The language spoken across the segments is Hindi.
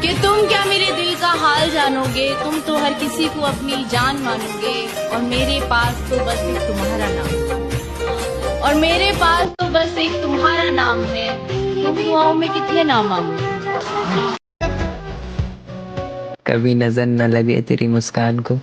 कि तुम क्या मेरे दिल का हाल जानोगे, तुम तो हर किसी को अपनी जान मानोगे, और मेरे पास तो बस एक तुम्हारा नाम, और मेरे पास तो बस एक तुम्हारा नाम है। तुम दुआओं में कितने नाम मांगोगे। कभी नजर न लगे तेरी मुस्कान को,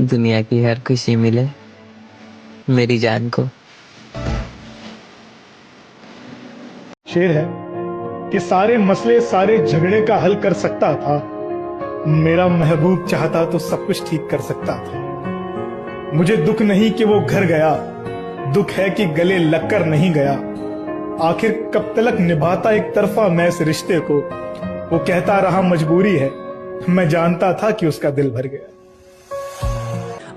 दुनिया की हर खुशी मिले मेरी जान को। शेर है कि सारे मसले सारे झगड़े का हल कर सकता था, मेरा महबूब चाहता तो सब कुछ ठीक कर सकता था। मुझे दुख नहीं कि वो घर गया, दुख है कि गले लगकर नहीं गया। आखिर कब तक निभाता एक तरफा मैं इस रिश्ते को, वो कहता रहा मजबूरी है, मैं जानता था कि उसका दिल भर गया।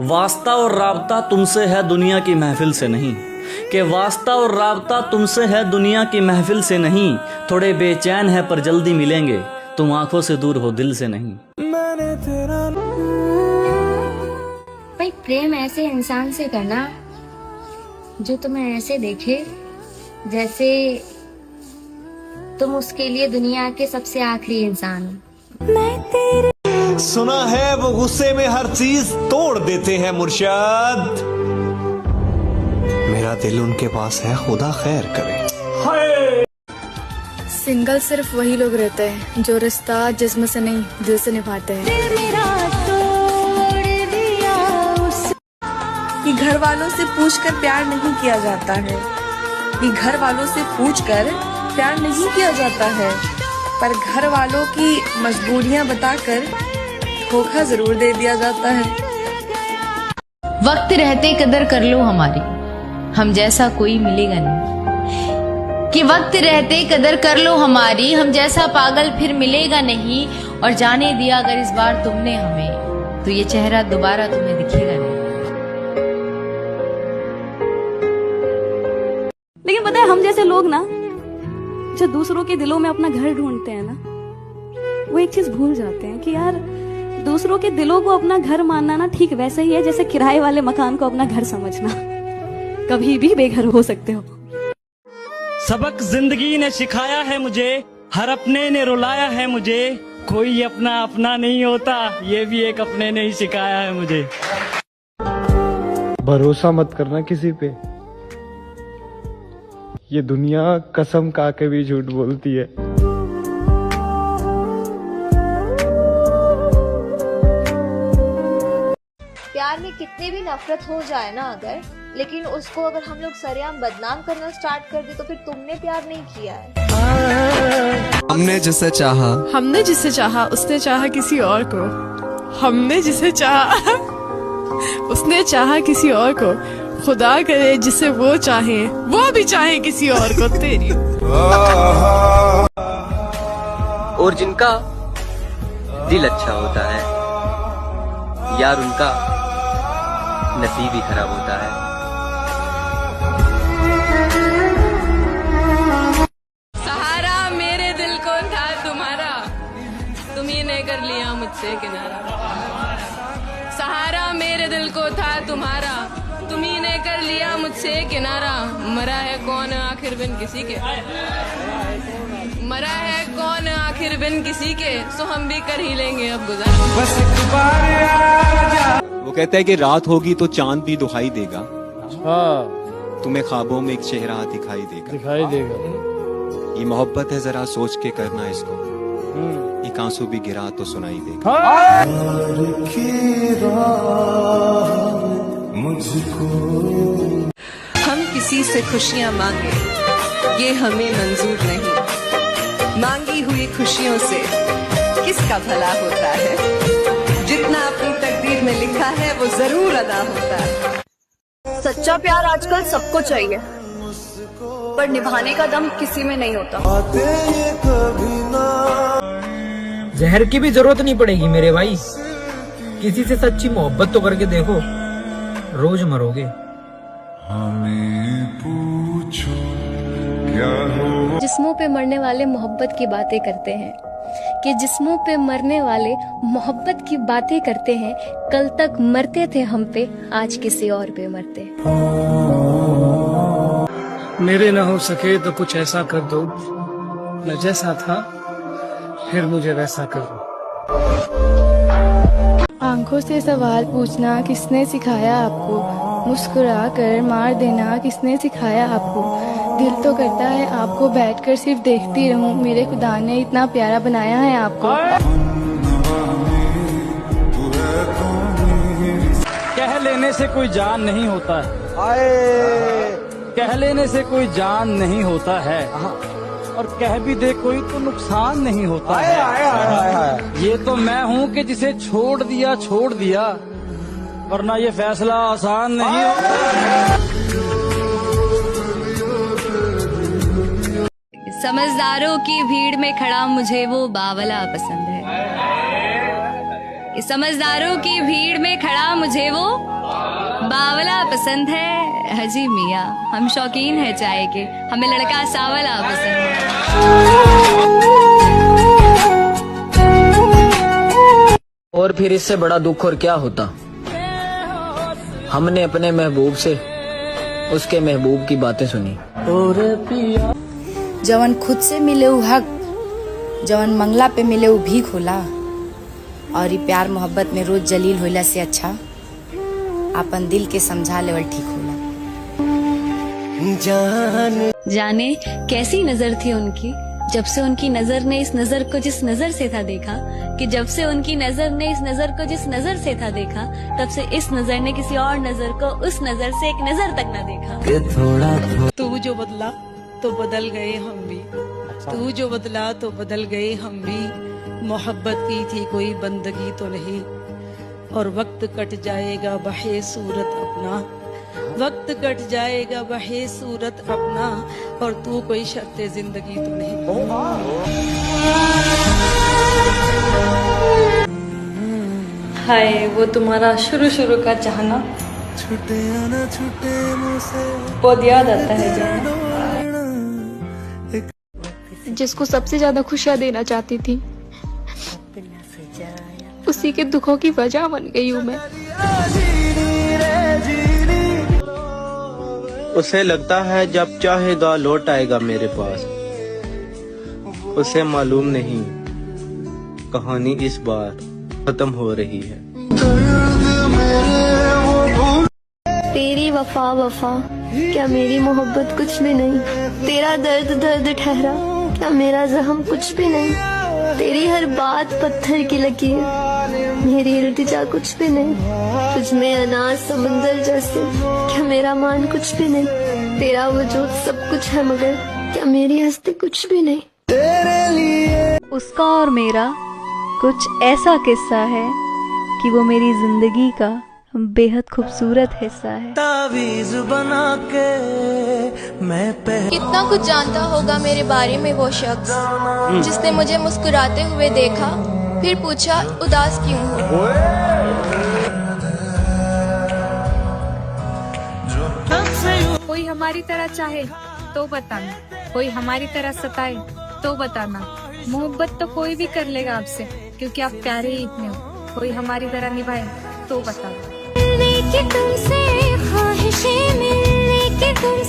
वास्ता और राबता तुमसे है दुनिया की महफिल से नहीं, कि वास्ता और राबता तुमसे है दुनिया की महफिल से नहीं। थोड़े बेचैन है पर जल्दी मिलेंगे, तुम आंखों से दूर हो दिल से नहीं। भाई प्रेम ऐसे इंसान से करना जो तुम्हें ऐसे देखे जैसे तुम उसके लिए दुनिया के सबसे आखिरी इंसान हो। सुना है वो गुस्से में हर चीज तोड़ देते हैं मुर्शद, मेरा दिल उनके पास है, खुदा खैर करे। सिंगल सिर्फ वही लोग रहते हैं जो रिश्ता जिस्म से नहीं दिल से निभाते हैं। कि घर वालों से पूछकर प्यार नहीं किया जाता है, कि घर वालों से पूछकर प्यार नहीं किया जाता है, पर घर वालों की मजबूरियां बताकर धोखा जरूर दे दिया जाता है। वक्त रहते कदर कर लो हमारी, हम जैसा कोई मिलेगा नहीं। कि वक्त रहते कदर कर लो हमारी, हम जैसा पागल फिर मिलेगा नहीं। और जाने दिया अगर इस बार तुमने हमें, तो ये चेहरा दोबारा तुम्हें दिखेगा नहीं। लेकिन पता है हम जैसे लोग ना जो दूसरों के दिलों में अपना घर ढूंढते हैं ना, वो एक चीज भूल जाते हैं कि यार दूसरों के दिलों को अपना घर मानना ना ठीक वैसे ही है जैसे किराए वाले मकान को अपना घर समझना। कभी भी बेघर हो सकते हो। सबक जिंदगी ने सिखाया है मुझे, हर अपने ने रुलाया है मुझे। कोई अपना अपना नहीं होता, ये भी एक अपने ने ही सिखाया है मुझे। भरोसा मत करना किसी पे, ये दुनिया कसम खा के भी झूठ बोलती है। प्यार में कितनी भी नफरत हो जाए ना अगर, लेकिन उसको अगर हम लोग सरेआम बदनाम करना स्टार्ट कर दे तो फिर तुमने प्यार नहीं किया है। हमने जिसे चाहा उसने चाहा किसी और को। हमने जिसे चाहा उसने चाहा किसी और को। खुदा करे जिसे वो चाहे वो भी चाहे किसी और को। तेरी और जिनका दिल अच्छा होता है यार, उनका नसीब ही खराब होता है। सहारा मेरे दिल को था तुम्हारा, तुम ही ने कर लिया मुझसे किनारा। सहारा मेरे दिल को था तुम्हारा, तुम ही ने कर लिया मुझसे किनारा। मरा है कौन आखिर बिन किसी के, मरा है कौन आखिर बिन किसी के, सो हम भी कर ही लेंगे अब गुजारा। बस एक बार वो कहता है कि रात होगी तो चांद भी दुहाई देगा। हाँ, तुम्हें ख्वाबों में एक चेहरा दिखाई देगा। ये मोहब्बत है, जरा सोच के करना इसको, एक आंसू भी गिरा तो सुनाई देगा। हम किसी से खुशियां मांगे ये हमें मंजूर नहीं, मांगी हुई खुशियों से किसका भला होता है। जितना अपनी तकदीर में लिखा है वो जरूर अदा होता है। सच्चा प्यार आजकल सबको चाहिए, पर निभाने का दम किसी में नहीं होता। जहर की भी जरूरत नहीं पड़ेगी मेरे भाई, किसी से सच्ची मोहब्बत तो करके देखो, रोज मरोगे। जिस्मों पे मरने वाले मोहब्बत की बातें करते हैं, कि जिस्मों पे मरने वाले मोहब्बत की बातें करते हैं। कल तक मरते थे हम पे, आज किसी और पे मरते। मेरे ना हो सके तो कुछ ऐसा कर दो, मैं जैसा था फिर मुझे वैसा करो। आंखों से सवाल पूछना किसने सिखाया आपको, मुस्कुरा कर मार देना किसने सिखाया आपको, दिल तो करता है आपको बैठकर सिर्फ देखती रहूं, मेरे खुदा ने इतना प्यारा बनाया है आपको। कह लेने से कोई जान नहीं होता है, कह लेने से कोई जान नहीं होता है, और कह भी दे कोई तो नुकसान नहीं होता है। ये तो मैं हूँ कि जिसे छोड़ दिया, वरना ये फैसला आसान नहीं होता। समझदारों की भीड़ में खड़ा मुझे वो बावला पसंद है, समझदारों की भीड़ में खड़ा मुझे वो बावला पसंद है। हजी मियाँ हम शौकीन है चाय के, हमें लड़का सावला पसंद है। और फिर इससे बड़ा दुख और क्या होता, हमने अपने महबूब से उसके महबूब की बातें सुनी। जवन खुद से मिले उ हक, जवन मंगला पे मिले उ भीख होला, और ये प्यार मोहब्बत में रोज जलील होला से अच्छा अपन दिल के समझा लेवल ठीक होला। जाने कैसी नजर थी उनकी, जब से उनकी नजर ने इस नजर को जिस नजर से था देखा, कि जब से उनकी नजर ने इस नजर को जिस नजर से था देखा, तब से इस नजर ने किसी और नजर को उस नजर से एक नजर तक न देखा। तू जो बदला तो बदल गए हम भी, तू जो बदला तो बदल गए हम भी, मोहब्बत की थी कोई बंदगी तो नहीं, और वक्त कट जाएगा बहे सूरत अपना, वक्त कट जाएगा बहे सूरत अपना, और तू कोई शर्ते जिंदगी तो नहीं। हाय वो तुम्हारा शुरू का चाहना, छुटे ना छुटे मुझसे बहुत याद आता है जाना। जिसको सबसे ज्यादा खुशियाँ देना चाहती थी, उसी के दुखों की वजह बन गई हूँ मैं। उसे लगता है जब चाहेगा लौट आएगा मेरे पास, उसे मालूम नहीं कहानी इस बार खत्म हो रही है। तेरी वफा वफा क्या मेरी मोहब्बत कुछ भी नहीं, तेरा दर्द दर्द ठहरा क्या मेरा जख्म कुछ भी नहीं, तेरी हर बात पत्थर की लकीर मेरी इल्तिजा कुछ भी नहीं, तुझ में अनाज समंदर जैसे क्या मेरा मान कुछ भी नहीं, तेरा वजूद सब कुछ है मगर क्या मेरी हस्ती कुछ भी नहीं। उसका और मेरा कुछ ऐसा किस्सा है कि वो मेरी जिंदगी का बेहद खूबसूरत हिस्सा है। तावीज बना के मैं कितना कुछ जानता होगा मेरे बारे में वो शख्स, जिसने मुझे मुस्कुराते हुए देखा फिर पूछा उदास क्यों हो। कोई हमारी तरह चाहे तो बताना, कोई हमारी तरह सताए तो बताना, मोहब्बत तो कोई भी कर लेगा आपसे क्योंकि आप प्यारे ही इतने हो, कोई हमारी तरह निभाए तो बताना।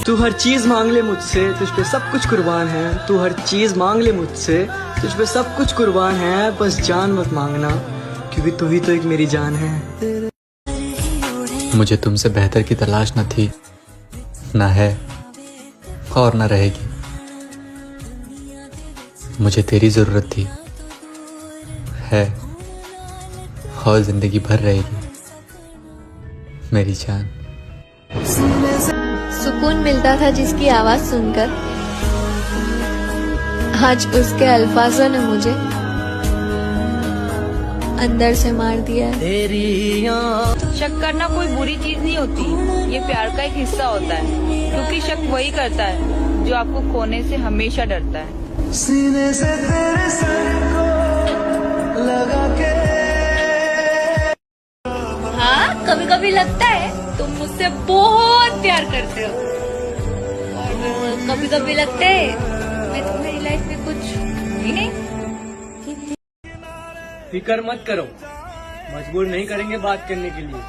तू हर चीज मांग ले मुझसे, तुझ पे सब कुछ कुर्बान है, तू हर चीज मांग ले मुझसे, तुझ पे सब कुछ कुर्बान है, बस जान मत मांगना क्योंकि तू ही तो एक मेरी जान है। मुझे तुमसे बेहतर की तलाश न थी, न है और न रहेगी, मुझे तेरी जरूरत थी, है और जिंदगी भर रहेगी मेरी जान। सुकून मिलता था जिसकी आवाज सुनकर, आज उसके अल्फाजों ने मुझे अंदर से मार दिया है। शक करना कोई बुरी चीज नहीं होती, ये प्यार का एक हिस्सा होता है, क्योंकि शक वही करता है जो आपको खोने से हमेशा डरता है। सीने से तेरे सर को लगा के। हाँ कभी कभी लगता है तुम मुझसे बहुत प्यार करते हो, और कभी कभी लगता है मैं तुम्हारी लाइफ में कुछ ही नहीं। फिक्र मत करो, मजबूर नहीं करेंगे बात करने के लिए,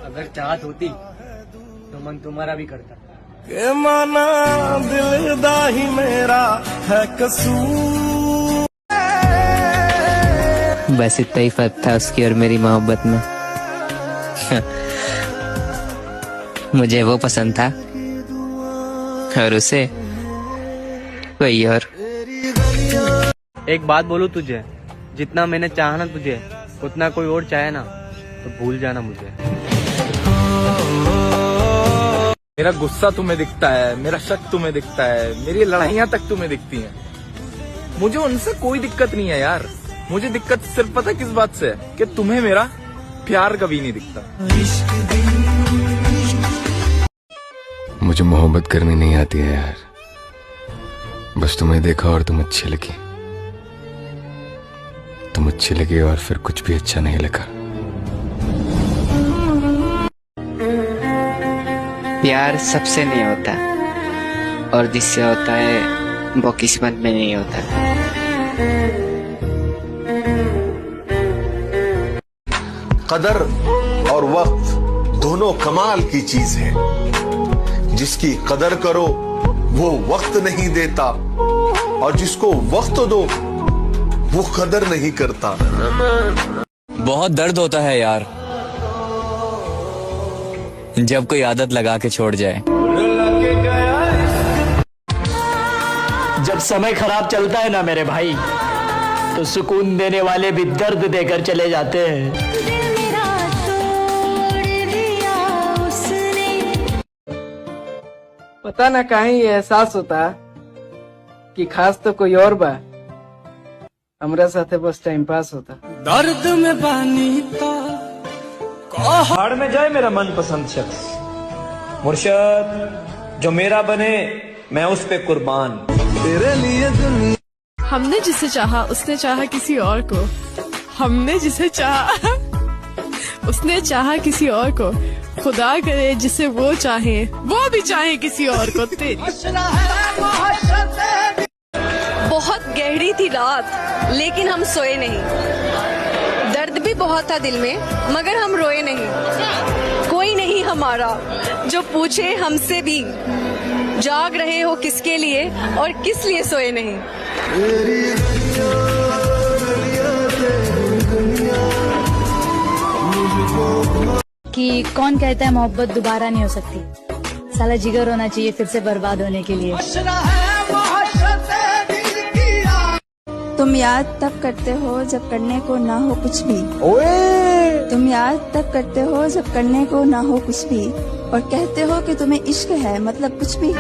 अगर चाहत होती तो मन तुम्हारा भी करता। के माना दिल दा ही मेरा है कसूर, बस इतना ही फर्क था उसकी और मेरी मोहब्बत में। मुझे वो पसंद था और उसे कोई और। एक बात बोलूं तुझे, जितना मैंने चाहा ना तुझे उतना कोई और चाहे ना तो भूल जाना मुझे। मेरा गुस्सा तुम्हें दिखता है, मेरा शक तुम्हें दिखता है, मेरी लड़ाइयाँ तक तुम्हें दिखती हैं। मुझे उनसे कोई दिक्कत नहीं है यार, मुझे दिक्कत सिर्फ पता किस बात से है कि तुम्हें मेरा प्यार कभी नहीं दिखता। मुझे मोहब्बत करनी नहीं आती है यार, बस तुम्हें देखा और तुम अच्छी लगी, तुम अच्छी लगी और फिर कुछ भी अच्छा नहीं लगा। प्यार सबसे नहीं होता और जिससे होता है वो किस्मत में नहीं होता। कदर और वक्त दोनों कमाल की चीज है। जिसकी कदर करो वो वक्त नहीं देता और जिसको वक्त दो वो कदर नहीं करता। बहुत दर्द होता है यार जब कोई आदत लगा के छोड़ जाए। जब समय खराब चलता है ना मेरे भाई, तो सुकून देने वाले भी दर्द देकर चले जाते हैं। पता ना कहीं ये एहसास होता कि खास तो कोई और बा, हमरा साथे बस टाइम पास होता। दर्द में बानी था हाड़ में जाए मेरा मनपसंद शख्स, मुर्शद जो मेरा बने मैं उस पे कुर्बान। तेरे लिए दुनिया। हमने जिसे चाहा उसने चाहा किसी और को, हमने जिसे चाहा उसने चाहा किसी और को। खुदा करे जिसे वो चाहे वो भी चाहे किसी और को। तेरी बहुत गहरी थी रात लेकिन हम सोए नहीं। दर्द भी बहुत था दिल में मगर हम रोए नहीं। कोई नहीं हमारा जो पूछे हमसे भी, जाग रहे हो किसके लिए और किस लिए सोए नहीं। कि कौन कहता है मोहब्बत दोबारा नहीं हो सकती। साला जिगर होना चाहिए फिर से बर्बाद होने के लिए। तुम याद तब करते हो जब करने को ना हो कुछ भी। तुम याद तब करते हो जब करने को ना हो कुछ भी और कहते हो कि तुम्हें इश्क है मतलब कुछ भी।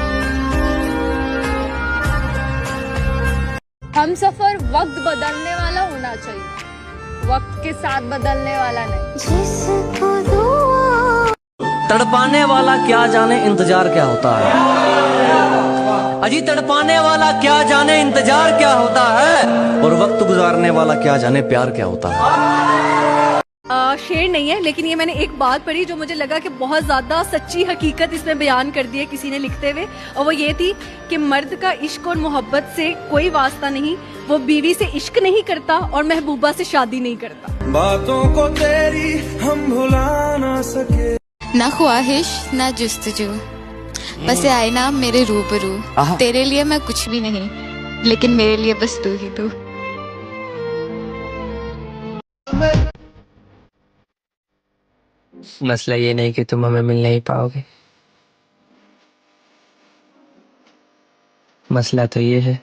हम सफर वक्त बदलने वाला होना चाहिए, वक्त के साथ बदलने वाला नहीं। तड़पाने वाला क्या जाने इंतजार क्या होता है। अजी तड़पाने वाला क्या जाने इंतजार क्या होता है, और वक्त गुजारने वाला क्या जाने प्यार क्या होता है। शेर नहीं है लेकिन ये मैंने एक बात पढ़ी जो मुझे लगा कि बहुत ज्यादा सच्ची हकीकत इसमें बयान कर दी है किसी ने लिखते हुए, और वो ये थी कि मर्द का इश्क और मोहब्बत से कोई वास्ता नहीं, वो बीवी से इश्क नहीं करता और महबूबा से शादी नहीं करता। बातों को तेरी हम भुला ना सके। ना ख्वाहिश ना जुस्तजू, बस आए ना मेरे रूबरू। तेरे लिए मैं कुछ भी नहीं लेकिन मेरे लिए बस तू ही तू। मसला ये नहीं कि तुम हमें मिल नहीं पाओगे, मसला तो ये है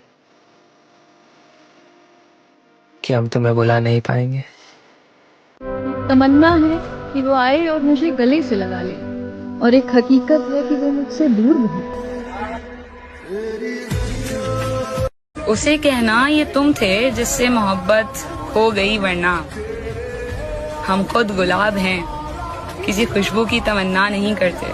कि हम तुम्हें बुला नहीं पाएंगे। तमन्ना है कि वो आए और मुझे गले से लगा ले, और एक हकीकत है कि वो मुझसे दूर नहीं। उसे कहना ये तुम थे जिससे मोहब्बत हो गई, वरना हम खुद गुलाब हैं, किसी खुशबू की तमन्ना नहीं करते।